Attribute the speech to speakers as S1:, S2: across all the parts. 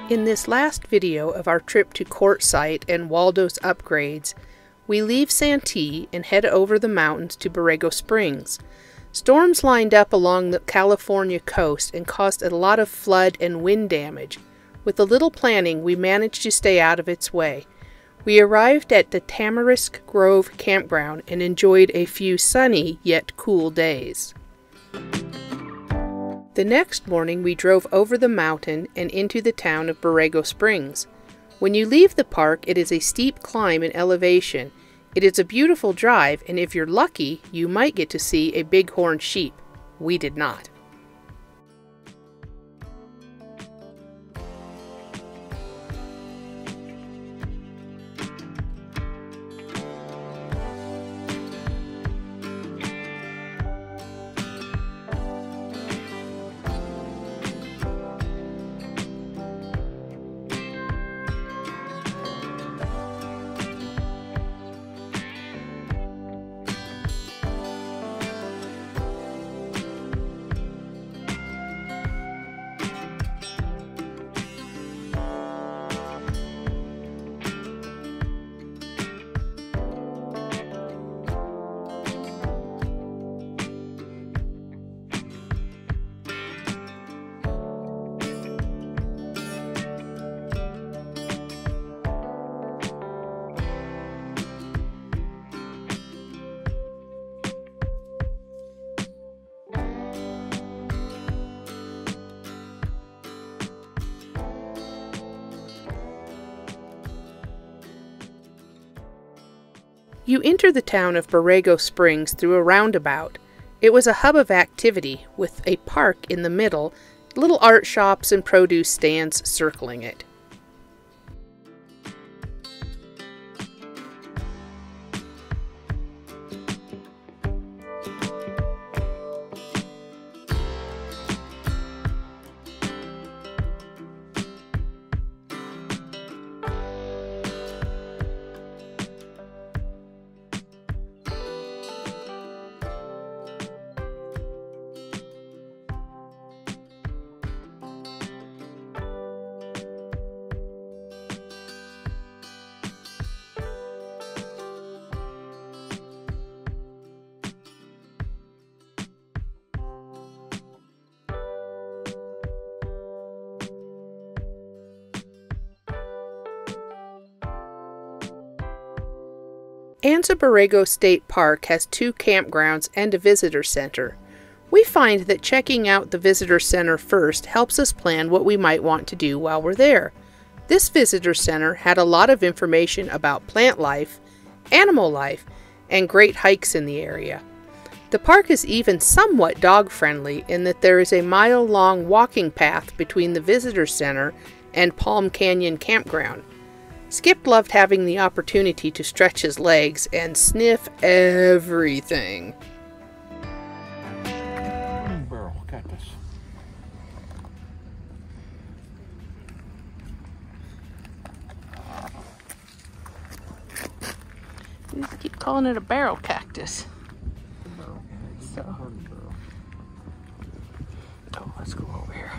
S1: In this last video of our trip to Quartzsite and Waldo's upgrades, we leave Santee and head over the mountains to Borrego Springs. Storms lined up along the California coast and caused a lot of flood and wind damage. With a little planning, we managed to stay out of its way. We arrived at the Tamarisk Grove campground and enjoyed a few sunny yet cool days. The next morning we drove over the mountain and into the town of Borrego Springs. When you leave the park, it is a steep climb in elevation. It is a beautiful drive, and if you're lucky, you might get to see a bighorn sheep. We did not. You enter the town of Borrego Springs through a roundabout. It was a hub of activity, with a park in the middle, little art shops and produce stands circling it. Anza Borrego State Park has 2 campgrounds and a visitor center. We find that checking out the visitor center first helps us plan what we might want to do while we're there. This visitor center had a lot of information about plant life, animal life, and great hikes in the area. The park is even somewhat dog-friendly in that there is a mile-long walking path between the visitor center and Palm Canyon Campground. Skip loved having the opportunity to stretch his legs and sniff everything.
S2: Barrel cactus.
S1: You just keep calling it a barrel cactus. So, oh, let's go over here.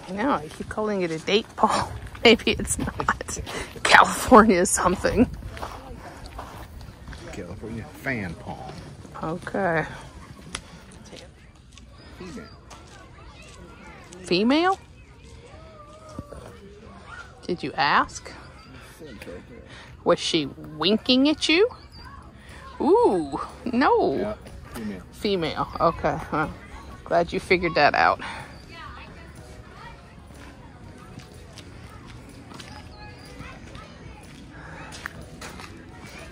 S1: I know, I keep calling it a date palm. Maybe it's not. California something.
S2: California fan palm.
S1: Okay.
S2: Female.
S1: Female? Did you ask? Was she winking at you? Ooh, no.
S2: Yep. Female.
S1: Female. Okay. Well, glad you figured that out.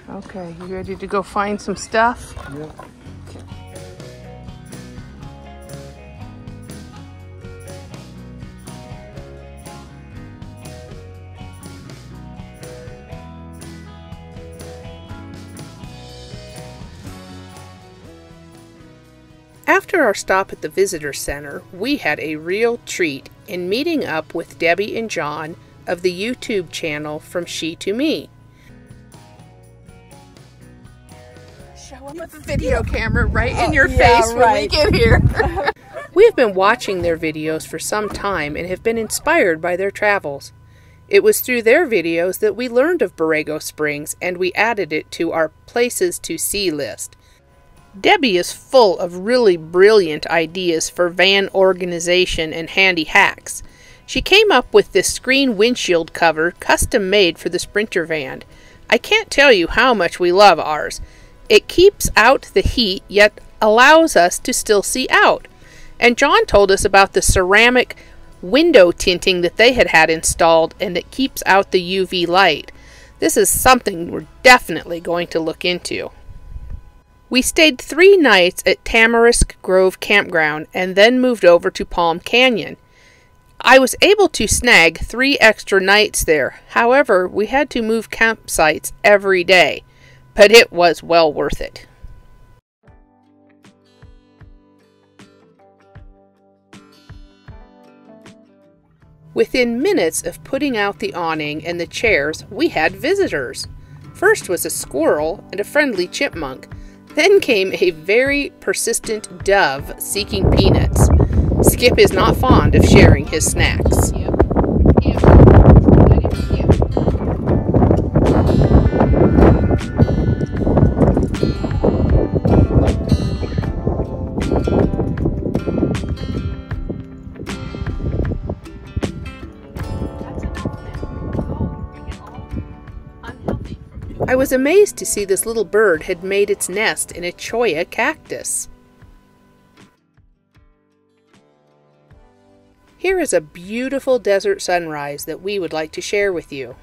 S1: Okay, you ready to go find some stuff?
S2: Yeah.
S1: After our stop at the visitor center, we had a real treat in meeting up with Debbie and John of the YouTube channel From She to Me. Show up with a video camera right in your face when we get here. We have been watching their videos for some time and have been inspired by their travels. It was through their videos that we learned of Borrego Springs and we added it to our places to see list. Debbie is full of really brilliant ideas for van organization and handy hacks. She came up with this screen windshield cover custom made for the Sprinter van. I can't tell you how much we love ours. It keeps out the heat yet allows us to still see out. And John told us about the ceramic window tinting that they had installed and it keeps out the UV light. This is something we're definitely going to look into. We stayed 3 nights at Tamarisk Grove Campground and then moved over to Palm Canyon. I was able to snag 3 extra nights there. However, we had to move campsites every day, but it was well worth it. Within minutes of putting out the awning and the chairs, we had visitors. First was a squirrel and a friendly chipmunk. Then came a very persistent dove seeking peanuts. Skip is not fond of sharing his snacks. I was amazed to see this little bird had made its nest in a cholla cactus. Here is a beautiful desert sunrise that we would like to share with you.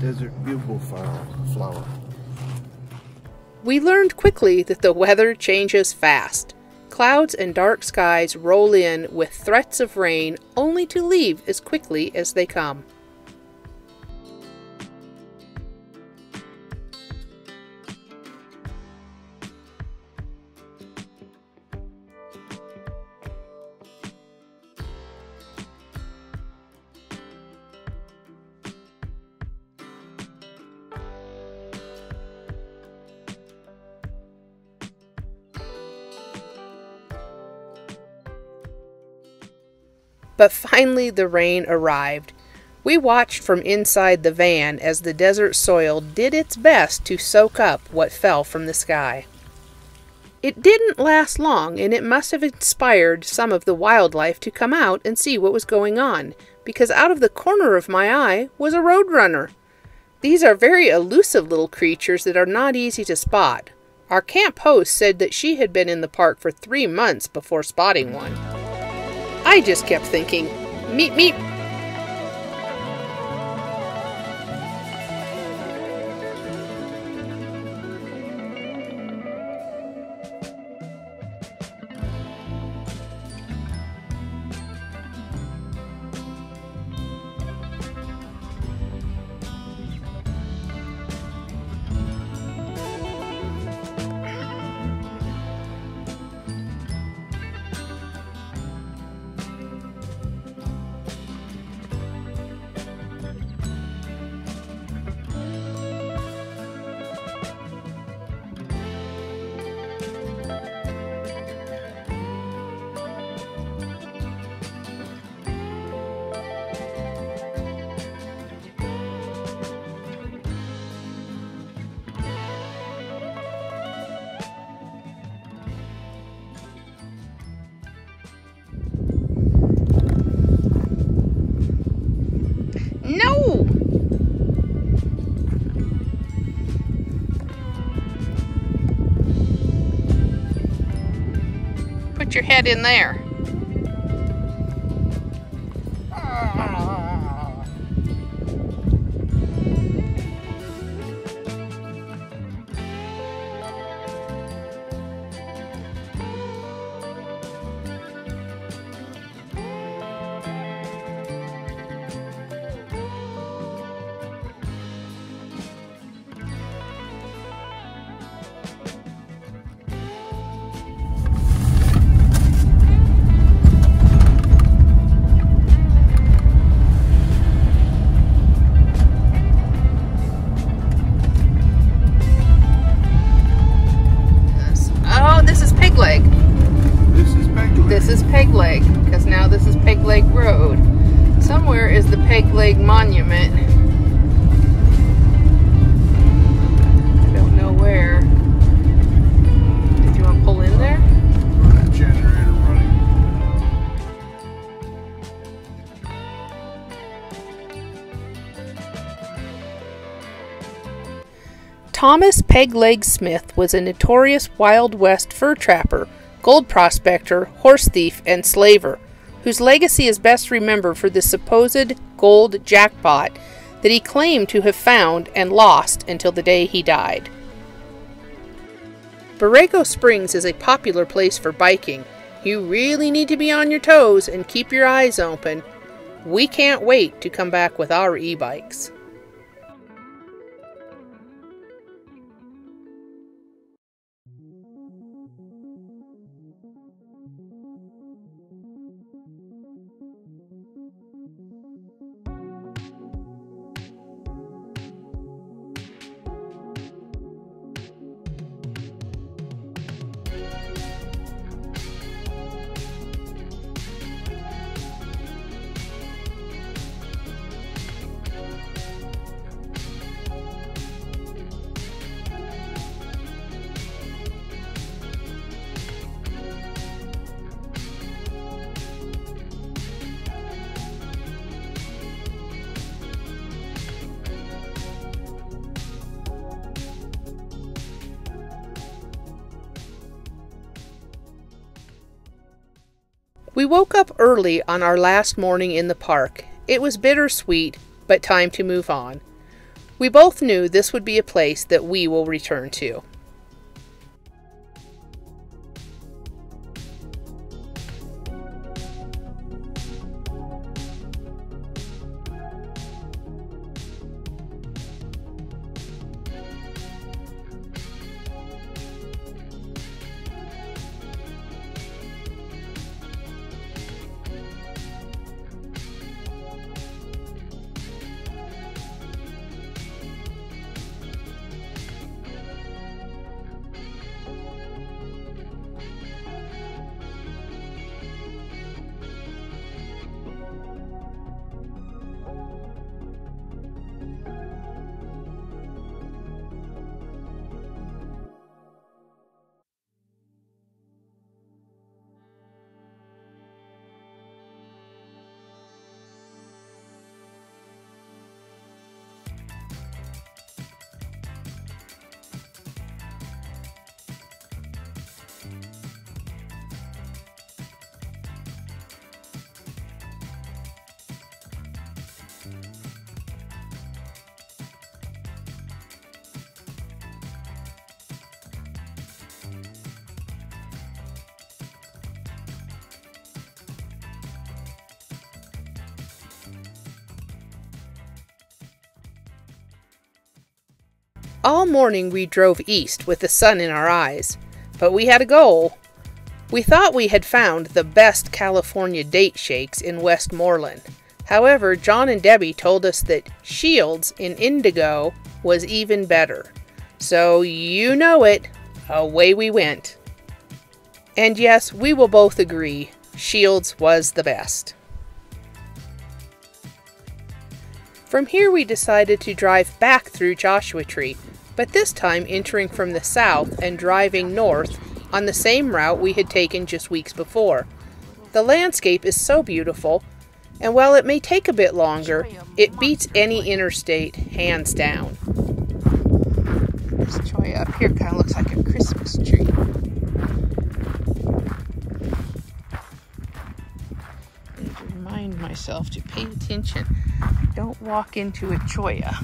S2: Desert bugle flower.
S1: We learned quickly that the weather changes fast. Clouds and dark skies roll in with threats of rain only to leave as quickly as they come. But finally the rain arrived. We watched from inside the van as the desert soil did its best to soak up what fell from the sky. It didn't last long, and it must have inspired some of the wildlife to come out and see what was going on, because out of the corner of my eye was a roadrunner. These are very elusive little creatures that are not easy to spot. Our camp host said that she had been in the park for 3 months before spotting one. I just kept thinking, meep meep. your head in there. This is Peg Leg, because now this is Peg Leg Road. Somewhere is the Peg Leg Monument. I don't know where. Did you want to pull in there?
S2: That generator running.
S1: Thomas Peg Leg Smith was a notorious Wild West fur trapper, gold prospector, horse thief, and slaver, whose legacy is best remembered for the supposed gold jackpot that he claimed to have found and lost until the day he died. Borrego Springs is a popular place for biking. You really need to be on your toes and keep your eyes open. We can't wait to come back with our e-bikes. We woke up early on our last morning in the park. It was bittersweet, but time to move on. We both knew this would be a place that we will return to. All morning we drove east with the sun in our eyes, but we had a goal. We thought we had found the best California date shakes in Westmoreland. However, John and Debbie told us that Shields in Indigo was even better. So, you know it, away we went. And yes, we will both agree, Shields was the best. From here we decided to drive back through Joshua Tree, but this time entering from the south and driving north on the same route we had taken just weeks before. The landscape is so beautiful, and while it may take a bit longer, it beats any interstate hands down. This tree up here kind of looks like a Christmas tree. yourself to pay attention. Don't walk into a cholla.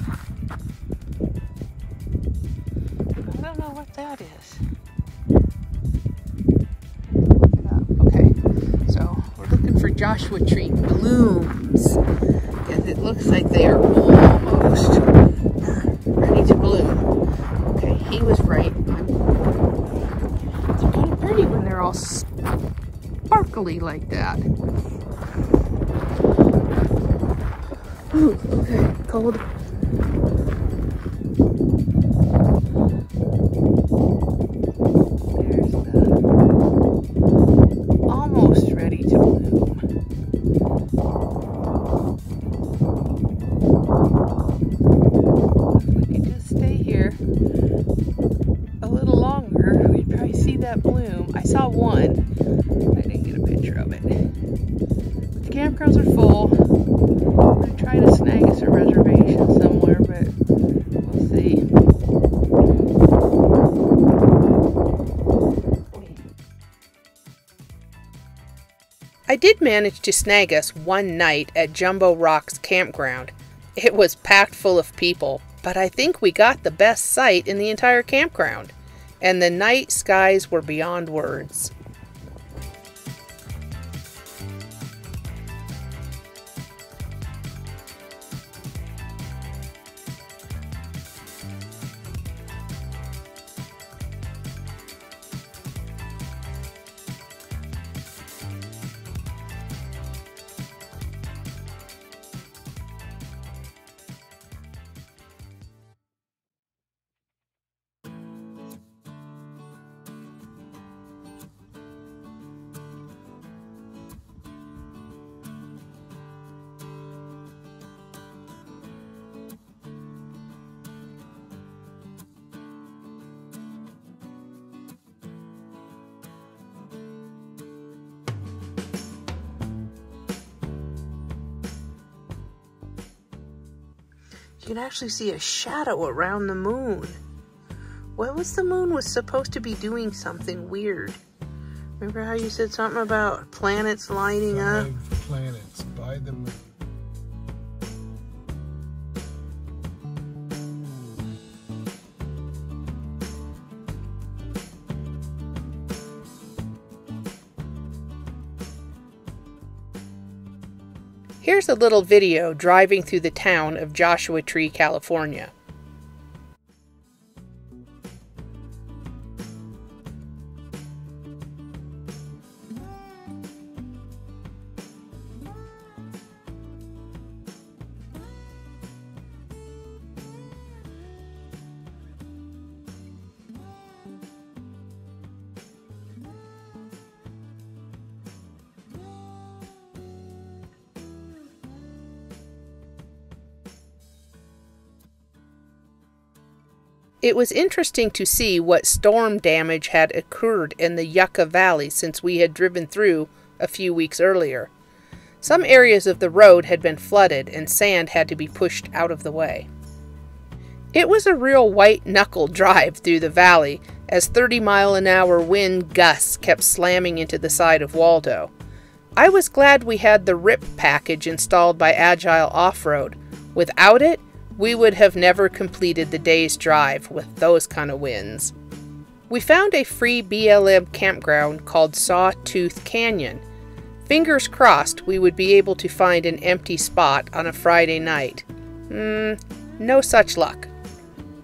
S1: I don't know what that is. Okay, so we're looking for Joshua Tree blooms. And it looks like they are almost ready to bloom. Okay, he was right. They're kind of pretty when they're all sparkly like that. Ooh, okay, cold. There's the almost ready to bloom. If we could just stay here a little longer, we'd probably see that bloom. I saw one. I didn't get a picture of it. But the campgrounds are full. I'm going to try to snag us a reservation somewhere, but we'll see. I did manage to snag us one night at Jumbo Rock's campground. It was packed full of people, but I think we got the best sight in the entire campground. And the night skies were beyond words. You can actually see a shadow around the moon. What was the moon was supposed to be doing something weird? Remember how you said something about planets lining up?
S2: 5 planets by the moon.
S1: Here's a little video driving through the town of Joshua Tree, California. It was interesting to see what storm damage had occurred in the Yucca Valley since we had driven through a few weeks earlier. Some areas of the road had been flooded and sand had to be pushed out of the way. It was a real white-knuckle drive through the valley as 30-mile-an-hour wind gusts kept slamming into the side of Waldo. I was glad we had the RIP package installed by Agile Off-Road. Without it, we would have never completed the day's drive with those kind of winds. We found a free BLM campground called Sawtooth Canyon. Fingers crossed we would be able to find an empty spot on a Friday night. No such luck.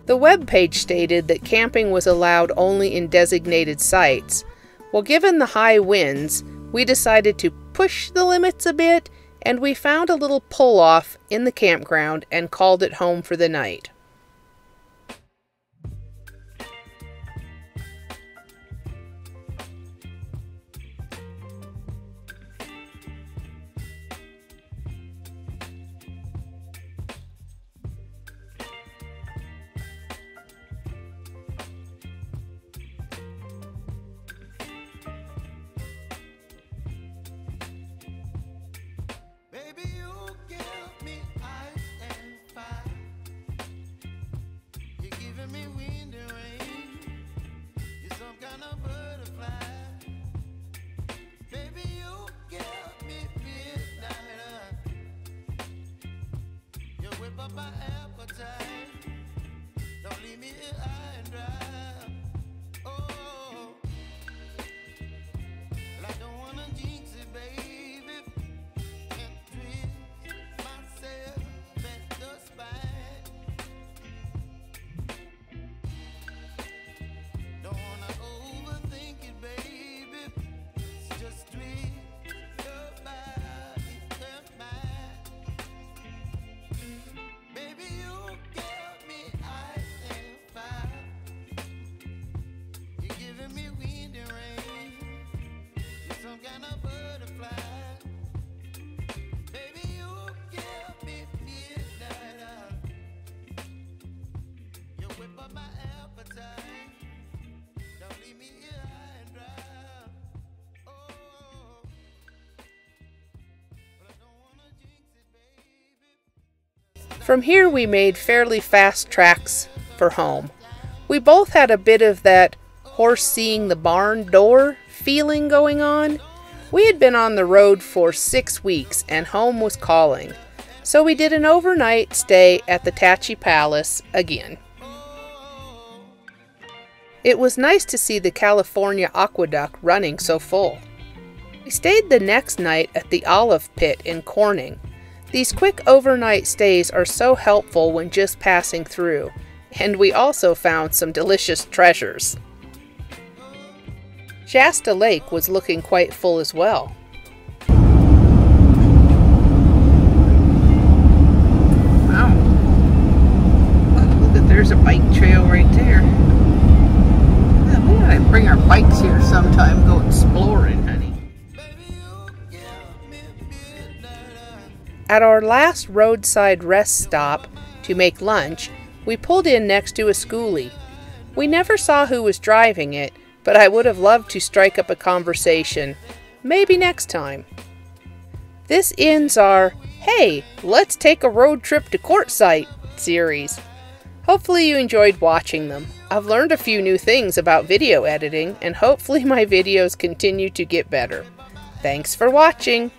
S1: The webpage stated that camping was allowed only in designated sites. Well, given the high winds, we decided to push the limits a bit, and we found a little pull-off in the campground and called it home for the night.
S3: Baby, you give me midnight.
S1: From here we made fairly fast tracks for home. We both had a bit of that horse seeing the barn door feeling going on. We had been on the road for 6 weeks and home was calling. So we did an overnight stay at the Tachi Palace again. It was nice to see the California Aqueduct running so full. We stayed the next night at the Olive Pit in Corning. These quick overnight stays are so helpful when just passing through, and we also found some delicious treasures. Shasta Lake was looking quite full as well.
S3: Wow. Look, there's a bike trail right there. Yeah, we gotta bring our bikes here sometime, go exploring, honey.
S1: At our last roadside rest stop to make lunch, we pulled in next to a schoolie. We never saw who was driving it, but I would have loved to strike up a conversation. Maybe next time. This ends our, hey, let's take a road trip to Quartzsite series. Hopefully you enjoyed watching them. I've learned a few new things about video editing, and hopefully my videos continue to get better. Thanks for watching.